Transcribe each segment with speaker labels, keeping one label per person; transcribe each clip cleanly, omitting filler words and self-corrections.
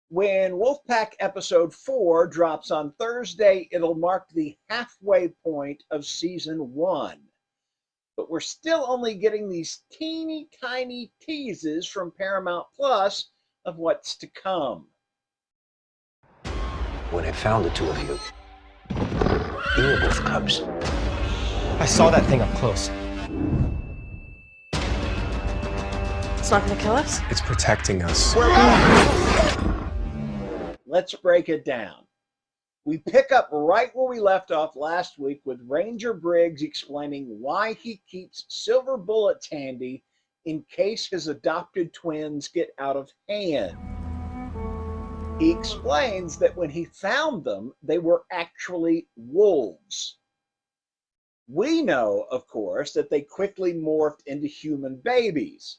Speaker 1: When Wolfpack episode 4 drops on Thursday, it'll mark the halfway point of season 1. But we're still only getting these teeny tiny teases from Paramount Plus of what's to come.
Speaker 2: When I found the two of you, you were both cubs.
Speaker 3: I saw that thing up close.
Speaker 4: It's not gonna kill us?
Speaker 3: It's protecting us.
Speaker 1: Let's break it down. We pick up right where we left off last week with Ranger Briggs explaining why he keeps silver bullets handy in case his adopted twins get out of hand. He explains that when he found them, they were actually wolves. We know, of course, that they quickly morphed into human babies.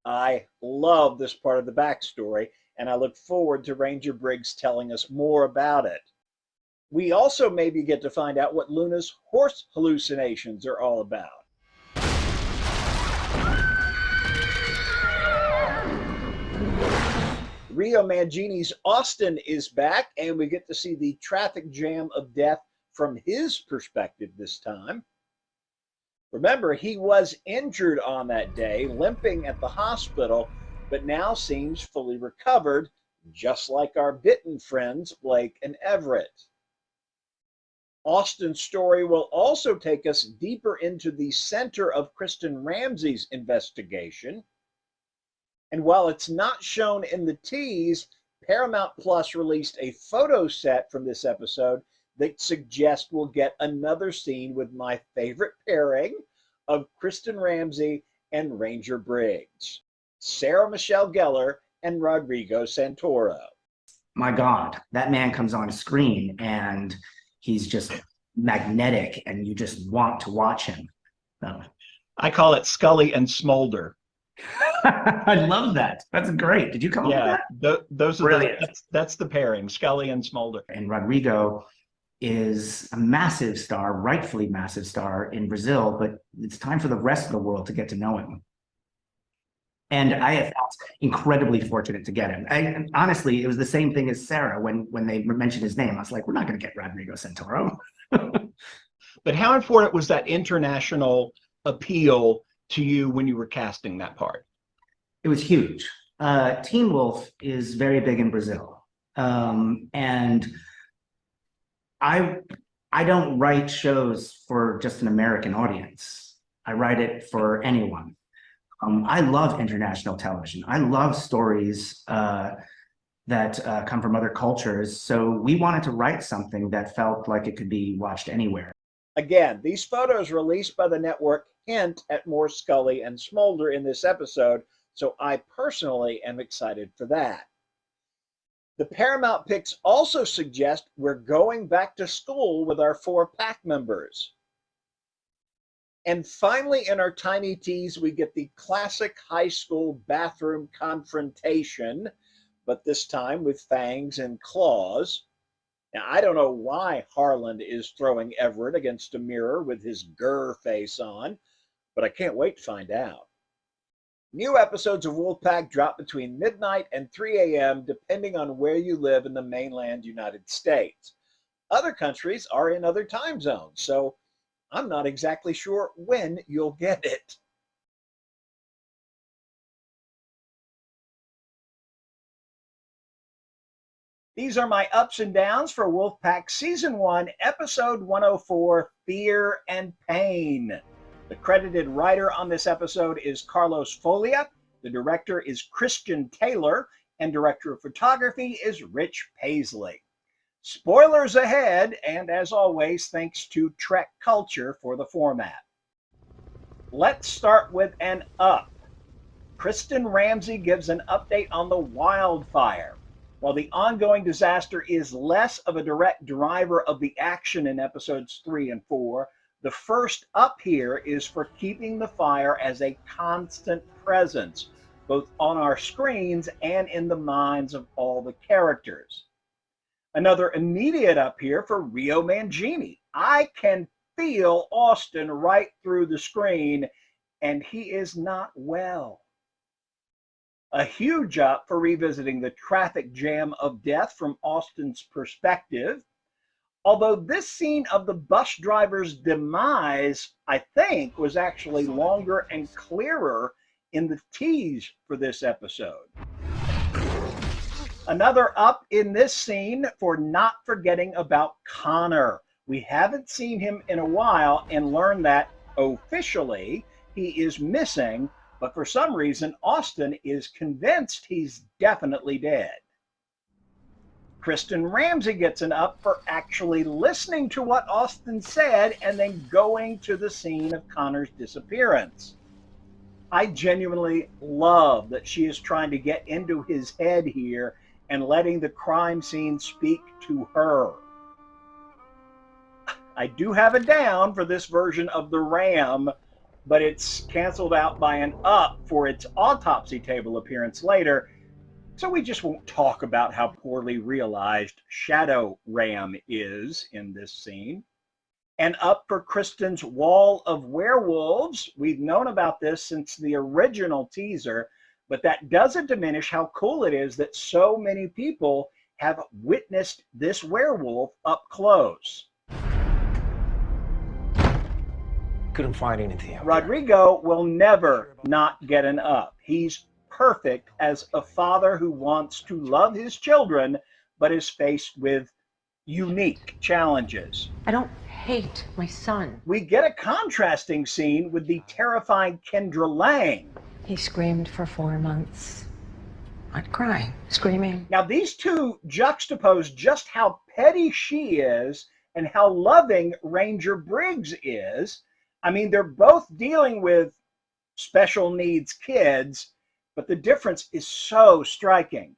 Speaker 1: I love this part of the backstory, and I look forward to Ranger Briggs telling us more about it. We also maybe get to find out what Luna's horse hallucinations are all about. Rio Mangini's Austin is back, and we get to see the traffic jam of death from his perspective this time. Remember, he was injured on that day, limping at the hospital, but now seems fully recovered, just like our bitten friends Blake and Everett. Austin's story will also take us deeper into the center of Kristen Ramsey's investigation. And while it's not shown in the tease, Paramount Plus released a photo set from this episode that suggests we'll get another scene with my favorite pairing of Kristen Ramsey and Ranger Briggs, Sarah Michelle Gellar and Rodrigo Santoro.
Speaker 5: My God, that man comes on screen and he's just magnetic and you just want to watch him.
Speaker 1: I call it Scully and Smolder.
Speaker 5: I love that. That's great. Did you come up with that?
Speaker 1: Those are
Speaker 5: brilliant.
Speaker 1: That's the pairing, Scully and Smolder.
Speaker 5: And Rodrigo is a massive star, rightfully massive star in Brazil, but it's time for the rest of the world to get to know him. And I have felt incredibly fortunate to get him. And honestly, it was the same thing as Sarah when they mentioned his name. I was like, we're not going to get Rodrigo Santoro.
Speaker 1: But how important was that international appeal to you when you were casting that part?
Speaker 5: It was huge. Teen Wolf is very big in Brazil. And I don't write shows for just an American audience. I write it for anyone. I love international television. I love stories that come from other cultures. So we wanted to write something that felt like it could be watched anywhere. Again, these photos released by the network hint at more Scully and Smolder in this episode, so I personally am excited for that. The Paramount pics also suggest we're going back to school with our 4 pack members. And finally, in our tiny tease, we get the classic high school bathroom confrontation, but this time with fangs and claws. Now, I don't know why Harland is throwing Everett against a mirror with his grr face on, but I can't wait to find out. New episodes of Wolfpack drop between midnight and 3 a.m. depending on where you live in the mainland United States. Other countries are in other time zones, so I'm not exactly sure when you'll get it. These are my ups and downs for Wolfpack Season 1, Episode 104, Fear and Pain. The credited writer on this episode is Carlos Folia. The director is Christian Taylor, and director of photography is Rich Paisley. Spoilers ahead, and as always, thanks to Trek Culture for the format. Let's start with an up. Kristen Ramsey gives an update on the wildfire. While the ongoing disaster is less of a direct driver of the action in episodes 3 and 4, the first up here is for keeping the fire as a constant presence, both on our screens and in the minds of all the characters. Another immediate up here for Rio Mangini. I can feel Austin right through the screen, and he is not well.
Speaker 1: A huge up for revisiting the traffic jam of death from Austin's perspective. Although this scene of the bus driver's demise, I think, was actually longer and clearer in the tease for this episode. Another up in this scene for not forgetting about Connor. We haven't seen him in a while and learned that officially he is missing, but for some reason Austin is convinced he's definitely dead. Kristen Ramsey gets an up for actually listening to what Austin said and then going to the scene of Connor's disappearance. I genuinely love that she is trying to get into his head here and letting the crime scene speak to her. I do have a down for this version of the Ram, but it's canceled out by an up for its autopsy table appearance later, so we just won't talk about how poorly realized Shadow Ram is in this scene. And up for Kristen's Wall of Werewolves. We've known about this since the original teaser, but that doesn't diminish how cool it is that so many people have witnessed this werewolf up close.
Speaker 2: Couldn't find anything.
Speaker 1: Rodrigo will never not get an up. He's perfect as a father who wants to love his children, but is faced with unique challenges.
Speaker 6: I don't hate my son.
Speaker 1: We get a contrasting scene with the terrifying Kendra Lang.
Speaker 6: He screamed for 4 months. Not crying, screaming.
Speaker 1: Now, these two juxtapose just how petty she is and how loving Ranger Briggs is. I mean, they're both dealing with special needs kids, but the difference is so striking.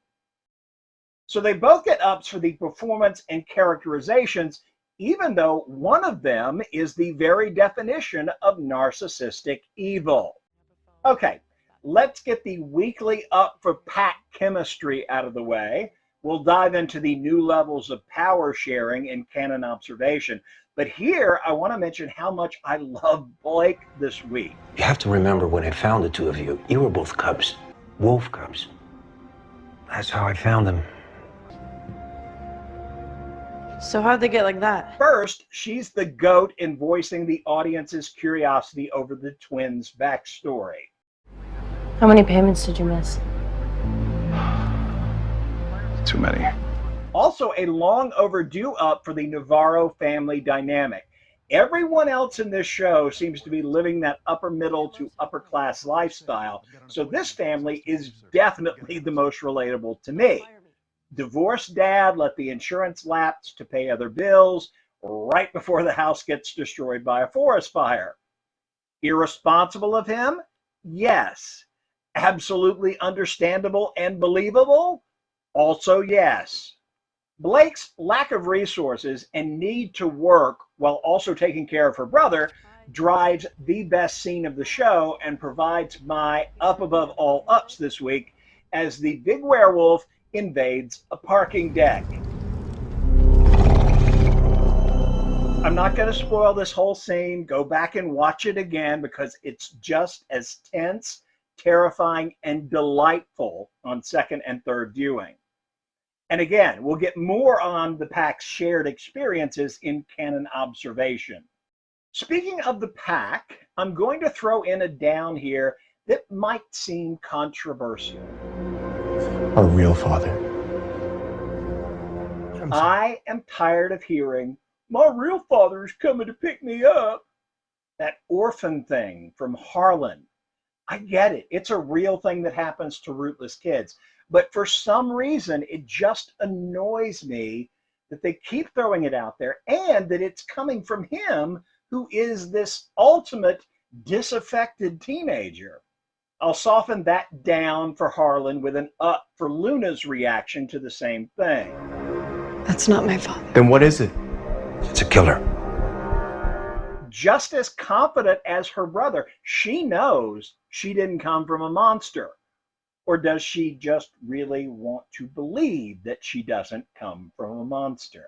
Speaker 1: So they both get ups for the performance and characterizations, even though one of them is the very definition of narcissistic evil. Okay, let's get the weekly up for pack chemistry out of the way. We'll dive into the new levels of power sharing in canon observation. But here, I want to mention how much I love Blake this week.
Speaker 2: You have to remember when I found the two of you, you were both cubs, wolf cubs. That's how I found them.
Speaker 4: So how'd they get like that?
Speaker 1: First, she's the GOAT in voicing the audience's curiosity over the twins' backstory.
Speaker 4: How many payments did you miss?
Speaker 7: Too many.
Speaker 1: Also, a long overdue up for the Navarro family dynamic. Everyone else in this show seems to be living that upper middle to upper class lifestyle, so this family is definitely the most relatable to me. Divorced dad let the insurance lapse to pay other bills right before the house gets destroyed by a forest fire. Irresponsible of him? Yes. Absolutely understandable and believable? Also yes. Blake's lack of resources and need to work while also taking care of her brother drives the best scene of the show and provides my up above all ups this week as the big werewolf invades a parking deck. I'm not going to spoil this whole scene. Go back and watch it again because it's just as tense, terrifying, and delightful on second and third viewing. And again, we'll get more on the pack's shared experiences in canon observation. Speaking of the pack, I'm going to throw in a down here that might seem controversial.
Speaker 3: Our real father.
Speaker 1: I am tired of hearing, "My real father is coming to pick me up." That orphan thing from Harlan. I get it. It's a real thing that happens to rootless kids. But for some reason, it just annoys me that they keep throwing it out there and that it's coming from him, who is this ultimate disaffected teenager. I'll soften that down for Harlan with an up for Luna's reaction to the same thing.
Speaker 4: That's not my father.
Speaker 3: Then what is it?
Speaker 2: It's a killer.
Speaker 1: Just as confident as her brother, she knows she didn't come from a monster. Or does she just really want to believe that she doesn't come from a monster?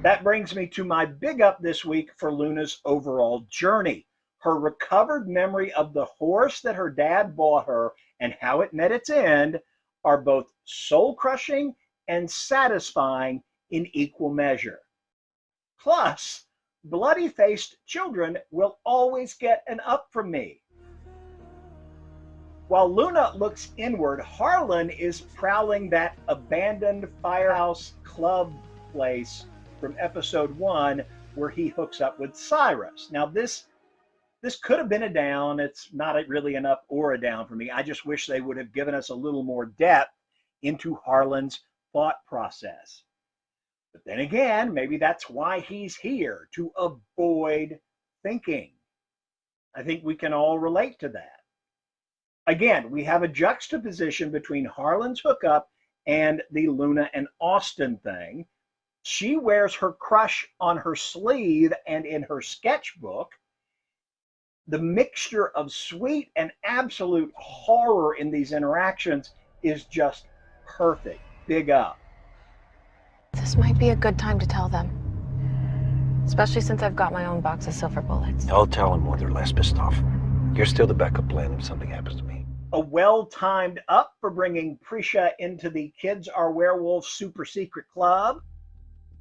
Speaker 1: That brings me to my big up this week for Luna's overall journey. Her recovered memory of the horse that her dad bought her and how it met its end are both soul-crushing and satisfying in equal measure. Plus, bloody-faced children will always get an up from me. While Luna looks inward, Harlan is prowling that abandoned firehouse club place from episode 1 where he hooks up with Cyrus. Now this could have been a down. It's not really an up or a down for me. I just wish they would have given us a little more depth into Harlan's thought process. But then again, maybe that's why he's here, to avoid thinking. I think we can all relate to that. Again, we have a juxtaposition between Harlan's hookup and the Luna and Austin thing. She wears her crush on her sleeve and in her sketchbook. The mixture of sweet and absolute horror in these interactions is just perfect. Big up.
Speaker 4: This might be a good time to tell them. Especially since I've got my own box of silver bullets.
Speaker 2: I'll tell them when they're less pissed off. You're still the backup plan if something happens to me.
Speaker 1: A well-timed up for bringing Prisha into the Kids Are Werewolves super secret club.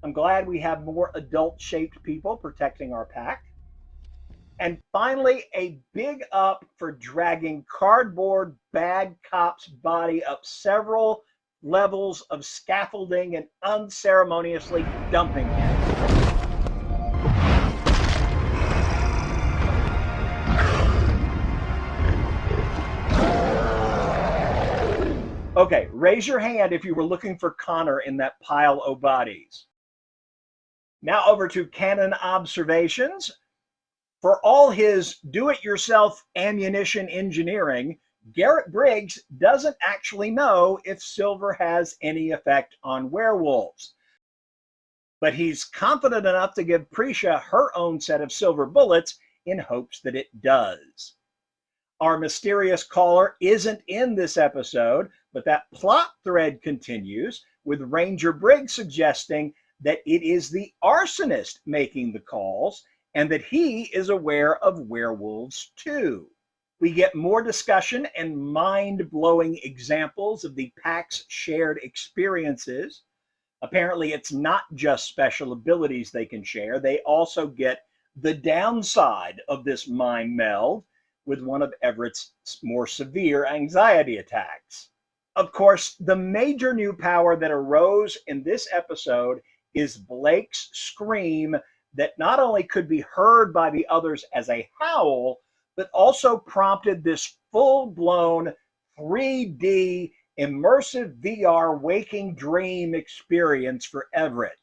Speaker 1: I'm glad we have more adult-shaped people protecting our pack. And finally, a big up for dragging cardboard bad cop's body up several levels of scaffolding and unceremoniously dumping him. Okay, raise your hand if you were looking for Connor in that pile of bodies. Now over to canon observations. For all his do-it-yourself ammunition engineering, Garrett Briggs doesn't actually know if silver has any effect on werewolves. But he's confident enough to give Prisha her own set of silver bullets in hopes that it does. Our mysterious caller isn't in this episode, but that plot thread continues with Ranger Briggs suggesting that it is the arsonist making the calls and that he is aware of werewolves too. We get more discussion and mind-blowing examples of the pack's shared experiences. Apparently, it's not just special abilities they can share. They also get the downside of this mind meld with one of Everett's more severe anxiety attacks. Of course, the major new power that arose in this episode is Blake's scream that not only could be heard by the others as a howl, but also prompted this full-blown 3D immersive VR waking dream experience for Everett.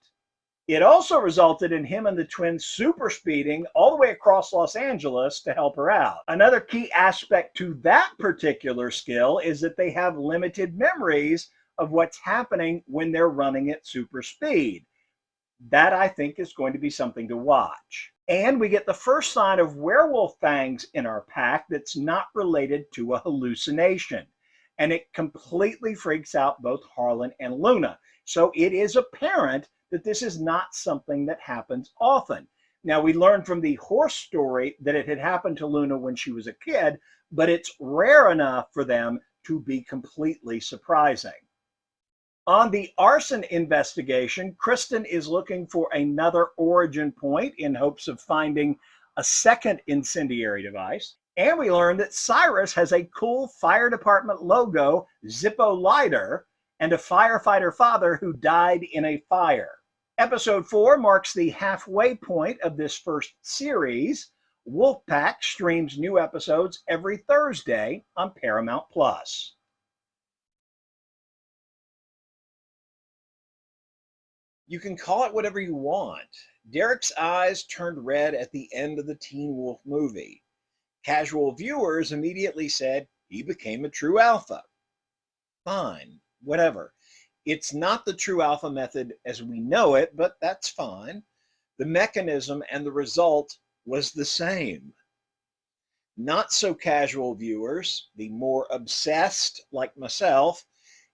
Speaker 1: It also resulted in him and the twins super speeding all the way across Los Angeles to help her out. Another key aspect to that particular skill is that they have limited memories of what's happening when they're running at super speed. That, I think, is going to be something to watch. And we get the first sign of werewolf fangs in our pack that's not related to a hallucination. And it completely freaks out both Harlan and Luna. So it is apparent that this is not something that happens often. Now, we learned from the horse story that it had happened to Luna when she was a kid, but it's rare enough for them to be completely surprising. On the arson investigation, Kristen is looking for another origin point in hopes of finding a second incendiary device. And we learn that Cyrus has a cool fire department logo, Zippo lighter, and a firefighter father who died in a fire. Episode 4 marks the halfway point of this first series. Wolfpack streams new episodes every Thursday on Paramount+.
Speaker 7: You can call it whatever you want. Derek's eyes turned red at the end of the Teen Wolf movie. Casual viewers immediately said he became a true alpha. Fine, whatever. It's not the true alpha method as we know it, but that's fine. The mechanism and the result was the same. Not so casual viewers, the more obsessed like myself,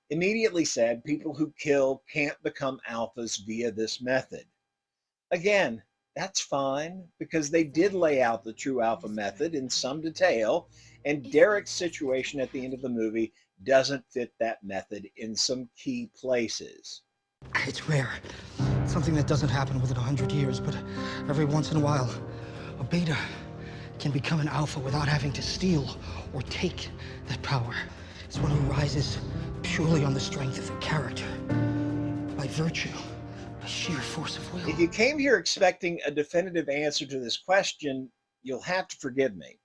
Speaker 7: immediately said people who kill can't become alphas via this method. Again, that's fine because they did lay out the true alpha method in some detail, and Derek's situation at the end of the movie doesn't fit that method in some key places.
Speaker 8: It's rare. Something that doesn't happen within 100 years, but every once in a while, a beta can become an alpha without having to steal or take that power. It's one who rises purely on the strength of the character, by virtue, by sheer force of will.
Speaker 7: If you came here expecting a definitive answer to this question, you'll have to forgive me.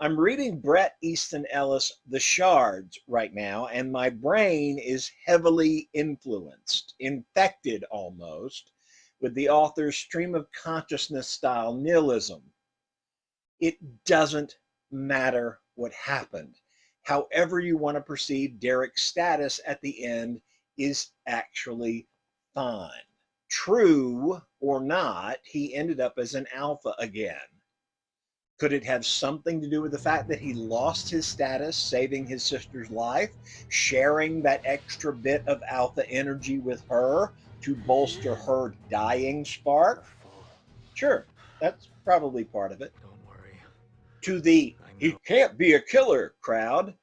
Speaker 7: I'm reading Bret Easton Ellis' The Shards right now, and my brain is heavily influenced, infected almost, with the author's stream of consciousness style nihilism. It doesn't matter what happened. However you want to perceive Derek's status at the end is actually fine. True or not, he ended up as an alpha again. Could it have something to do with the fact that he lost his status, saving his sister's life, sharing that extra bit of alpha energy with her to bolster her dying spark? Sure, that's probably part of it.
Speaker 3: Don't worry.
Speaker 7: To the "he can't be a killer" crowd,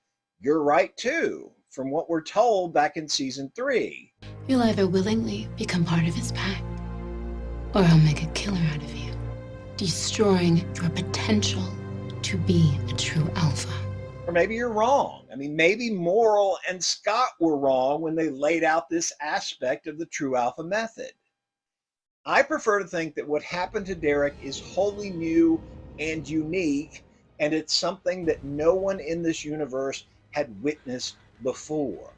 Speaker 7: you're right too, from what we're told back in season 3.
Speaker 9: You'll either willingly become part of his pack, or he'll make a killer out of you, destroying your potential to be a true alpha.
Speaker 7: Or maybe you're wrong. I mean, maybe Morrill and Scott were wrong when they laid out this aspect of the true alpha method. I prefer to think that what happened to Derek is wholly new and unique, and it's something that no one in this universe had witnessed before.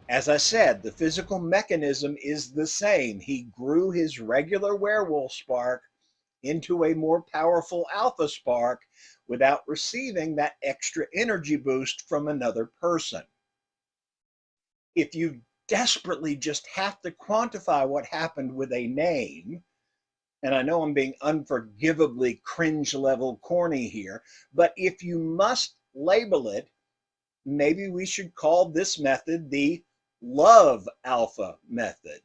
Speaker 7: As I said, the physical mechanism is the same. He grew his regular werewolf spark into a more powerful alpha spark without receiving that extra energy boost from another person. If you desperately just have to quantify what happened with a name, and I know I'm being unforgivably cringe level corny here, but if you must label it, maybe we should call this method the love alpha method.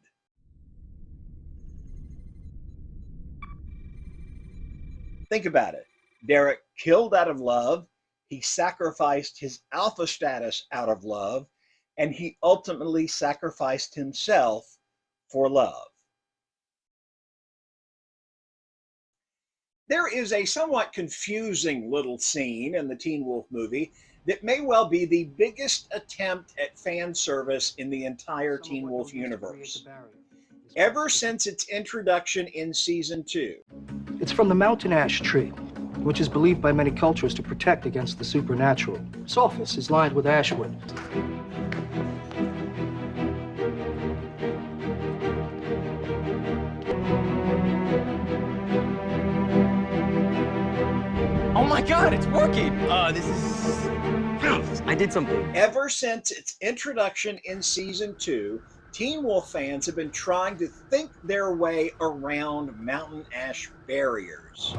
Speaker 7: Think about it. Derek killed out of love, he sacrificed his alpha status out of love, and he ultimately sacrificed himself for love. There is a somewhat confusing little scene in the Teen Wolf movie that may well be the biggest attempt at fan service in the entire Teen Wolf universe. Ever since its introduction in season 2.
Speaker 8: It's from the Mountain Ash tree, which is believed by many cultures to protect against the supernatural. Its office is lined with ashwood.
Speaker 10: Oh my God, it's working! I did something.
Speaker 7: Ever since its introduction in season 2, Teen Wolf fans have been trying to think their way around Mountain Ash barriers.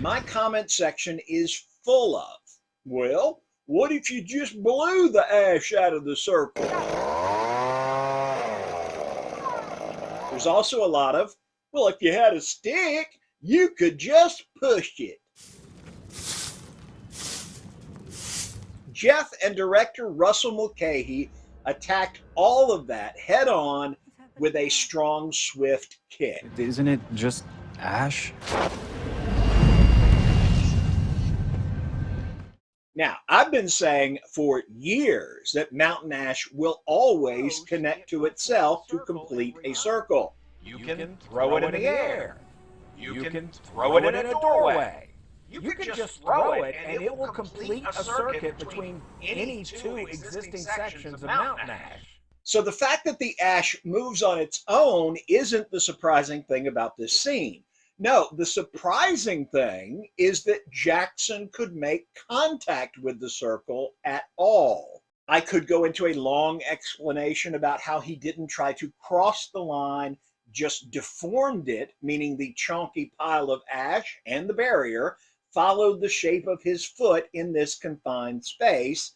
Speaker 7: My comment section is full of, well, what if you just blew the ash out of the circle? There's also a lot of, well, if you had a stick, you could just push it. Jeff and director Russell Mulcahy attacked all of that head on with a strong, swift kick.
Speaker 10: Isn't it just ash?
Speaker 7: Now, I've been saying for years that Mountain Ash will always connect to itself to complete a circle.
Speaker 11: You can throw it in the air. You can throw it in a doorway. You can just throw it and it will complete a circuit between any two existing sections of Mountain Ash.
Speaker 7: So the fact that the ash moves on its own isn't the surprising thing about this scene. No, the surprising thing is that Jackson could make contact with the circle at all. I could go into a long explanation about how he didn't try to cross the line, just deformed it, meaning the chunky pile of ash and the barrier followed the shape of his foot in this confined space,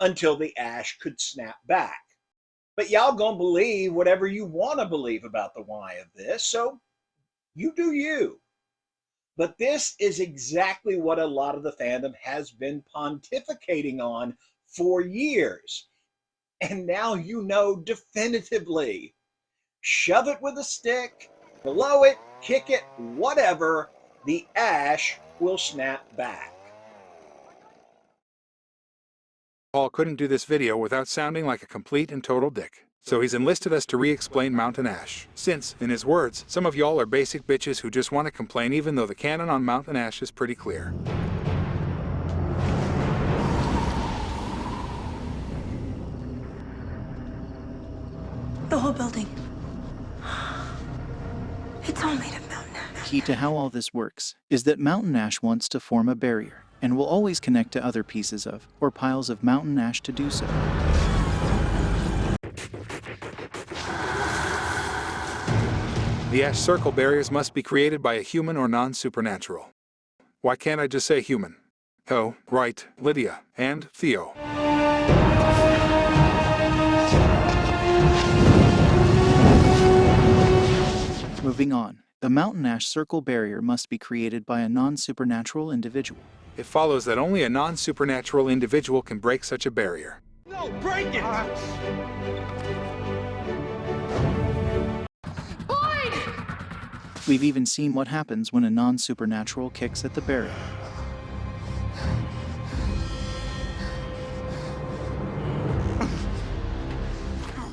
Speaker 1: until the ash could snap back. But y'all gonna believe whatever you want to believe about the why of this, so you do you. But this is exactly what a lot of the fandom has been pontificating on for years. And now you know definitively. Shove it with a stick, blow it, kick it, whatever, the ash will snap back.
Speaker 12: Paul couldn't do this video without sounding like a complete and total dick. So he's enlisted us to re-explain Mountain Ash. Since, in his words, some of y'all are basic bitches who just want to complain even though the canon on Mountain Ash is pretty clear.
Speaker 13: The whole building. It's all made of mountain ash.
Speaker 14: Key to how all this works is that Mountain Ash wants to form a barrier and will always connect to other pieces of, or piles of mountain ash to do so.
Speaker 12: The ash circle barriers must be created by a human or non-supernatural. Why can't I just say human? Oh, right, Lydia and Theo.
Speaker 14: Moving on, the Mountain Ash circle barrier must be created by a non-supernatural individual.
Speaker 12: It follows that only a non-supernatural individual can break such a barrier.
Speaker 11: No, break it!
Speaker 14: We've even seen what happens when a non-supernatural kicks at the barrier.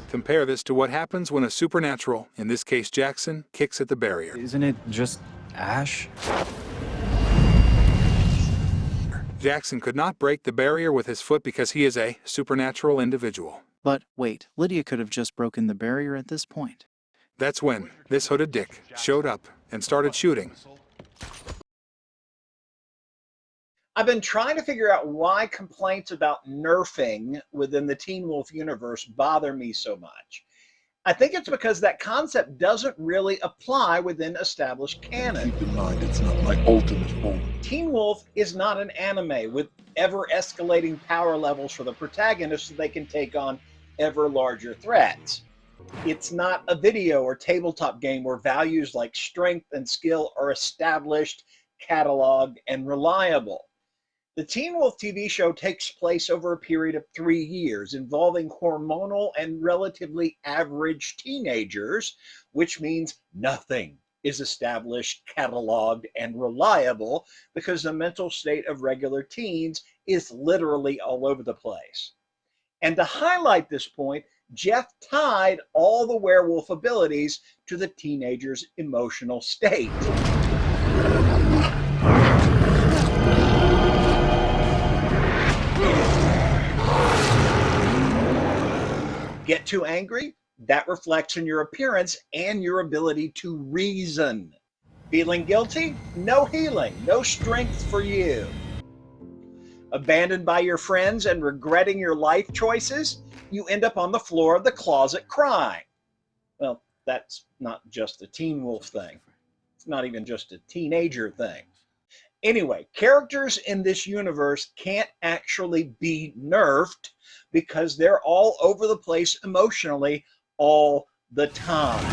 Speaker 12: Compare this to what happens when a supernatural, in this case Jackson, kicks at the barrier.
Speaker 10: Isn't it just ash?
Speaker 12: Jackson could not break the barrier with his foot because he is a supernatural individual.
Speaker 14: But wait, Lydia could have just broken the barrier at this point.
Speaker 12: That's when this hooded dick showed up and started shooting.
Speaker 1: I've been trying to figure out why complaints about nerfing within the Teen Wolf universe bother me so much. I think it's because that concept doesn't really apply within established canon.
Speaker 3: Keep in mind, it's not my ultimate form.
Speaker 1: Teen Wolf is not an anime with ever-escalating power levels for the protagonist so they can take on ever larger threats. It's not a video or tabletop game where values like strength and skill are established, cataloged, and reliable. The Teen Wolf TV show takes place over a period of 3 years, involving hormonal and relatively average teenagers, which means nothing is established, cataloged, and reliable because the mental state of regular teens is literally all over the place. And to highlight this point, Jeff tied all the werewolf abilities to the teenager's emotional state. Get too angry? That reflects in your appearance and your ability to reason. Feeling guilty? No healing, no strength for you. Abandoned by your friends and regretting your life choices? You end up on the floor of the closet crying. Well, that's not just a Teen Wolf thing. It's not even just a teenager thing. Anyway, characters in this universe can't actually be nerfed because they're all over the place emotionally all the time.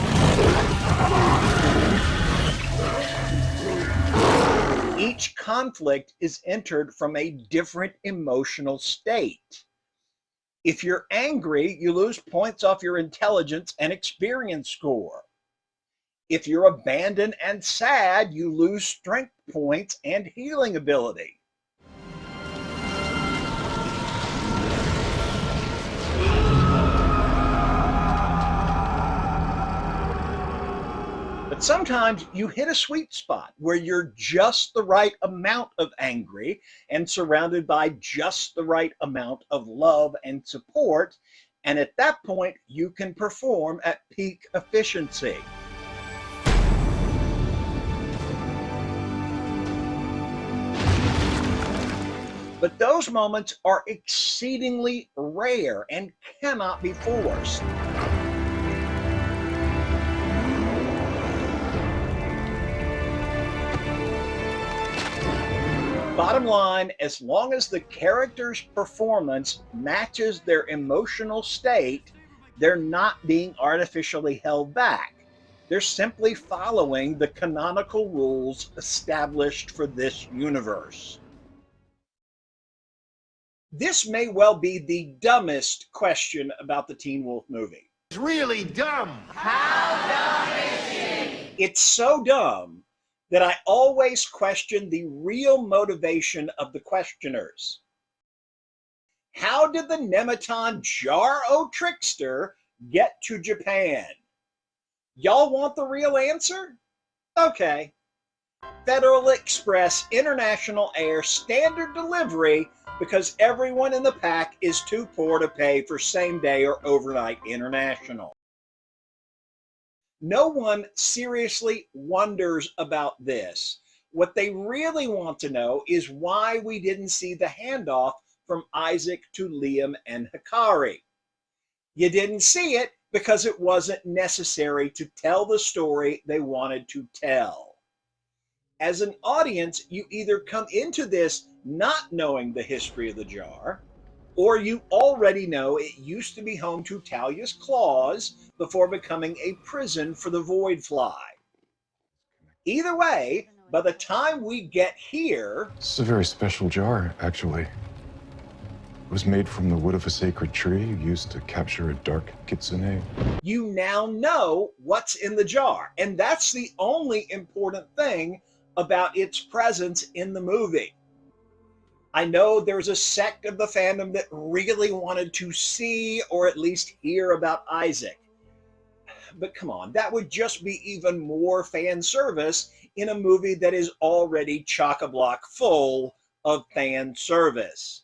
Speaker 1: Each conflict is entered from a different emotional state. If you're angry, you lose points off your intelligence and experience score. If you're abandoned and sad, you lose strength points and healing ability. But sometimes you hit a sweet spot where you're just the right amount of angry and surrounded by just the right amount of love and support. And at that point, you can perform at peak efficiency. But those moments are exceedingly rare and cannot be forced. Bottom line, as long as the character's performance matches their emotional state, they're not being artificially held back. They're simply following the canonical rules established for this universe. This may well be the dumbest question about the Teen Wolf movie.
Speaker 3: It's really dumb.
Speaker 11: How dumb is she?
Speaker 1: It's so dumb that I always question the real motivation of the questioners. How did the Nemeton Jar-O Trickster get to Japan? Y'all want the real answer? Okay. Federal Express International Air standard delivery because everyone in the pack is too poor to pay for same-day or overnight international. No one seriously wonders about this. What they really want to know is why we didn't see the handoff from Isaac to Liam and Hikari. You didn't see it because it wasn't necessary to tell the story they wanted to tell. As an audience, you either come into this not knowing the history of the jar, or you already know it used to be home to Talia's claws before becoming a prison for the Void Fly. Either way, by the time we get here...
Speaker 3: This is a very special jar, actually. It was made from the wood of a sacred tree used to capture a dark kitsune.
Speaker 1: You now know what's in the jar, and that's the only important thing about its presence in the movie. I know there's a sect of the fandom that really wanted to see or at least hear about Isaac. But come on, that would just be even more fan service in a movie that is already chock-a-block full of fan service.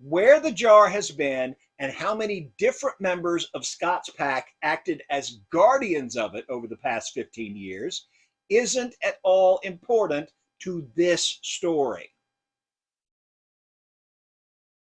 Speaker 1: Where the jar has been and how many different members of Scott's pack acted as guardians of it over the past 15 years isn't at all important to this story.